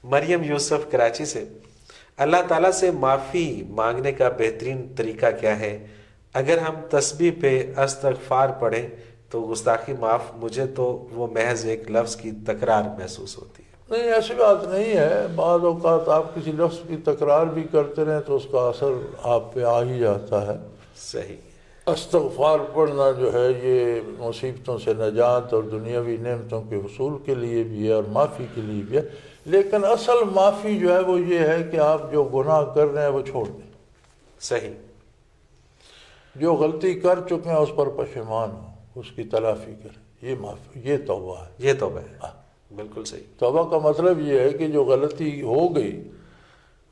مریم یوسف کراچی سے، اللہ تعالیٰ سے معافی مانگنے کا بہترین طریقہ کیا ہے؟ اگر ہم تسبیح پہ استغفار پڑھیں تو گستاخی معاف، مجھے تو وہ محض ایک لفظ کی تکرار محسوس ہوتی ہے۔ نہیں، ایسی بات نہیں ہے، بعض اوقات آپ کسی لفظ کی تکرار بھی کرتے رہیں تو اس کا اثر آپ پہ آ ہی جاتا ہے۔ صحیح۔ استغفار پڑھنا جو ہے یہ مصیبتوں سے نجات اور دنیاوی نعمتوں کے حصول کے لیے بھی ہے اور معافی کے لیے بھی ہے، لیکن اصل معافی جو ہے وہ یہ ہے کہ آپ جو گناہ کر رہے ہیں وہ چھوڑ دیں، صحیح۔ جو غلطی کر چکے ہیں اس پر پشیمان ہو، اس کی تلافی کریں، یہ معافی، یہ توبہ ہے۔ یہ توبہ ہے، بالکل صحیح۔ توبہ کا مطلب یہ ہے کہ جو غلطی ہو گئی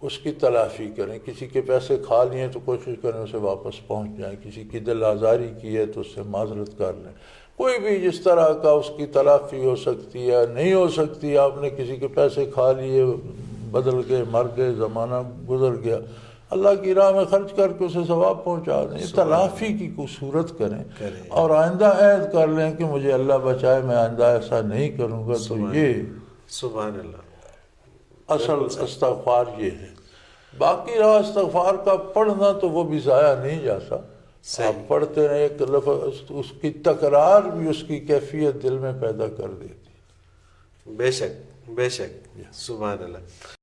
اس کی تلافی کریں، کسی کے پیسے کھا لیے تو کوشش کریں اسے واپس پہنچ جائیں، کسی کی دل آزاری کی ہے تو اس سے معذرت کر لیں، کوئی بھی جس طرح کا اس کی تلافی ہو سکتی ہے، نہیں ہو سکتی آپ نے کسی کے پیسے کھا لیے، بدل گئے، مر گئے، زمانہ گزر گیا، اللہ کی راہ میں خرچ کر کے اسے ثواب پہنچا دیں، تلافی کی کوئی صورت کریں اور آئندہ عہد کر لیں کہ مجھے اللہ بچائے میں آئندہ ایسا نہیں کروں گا۔ تو یہ سبحان اللہ، اصل استغفار یہ ہے۔ باقی رہا استغفار کا پڑھنا تو وہ بھی ضائع نہیں جاتا، آپ پڑھتے رہیں، ایک لفظ اس کی تکرار بھی اس کی کیفیت دل میں پیدا کر دیتی ہے۔ بے شک، بے شک، سبحان اللہ۔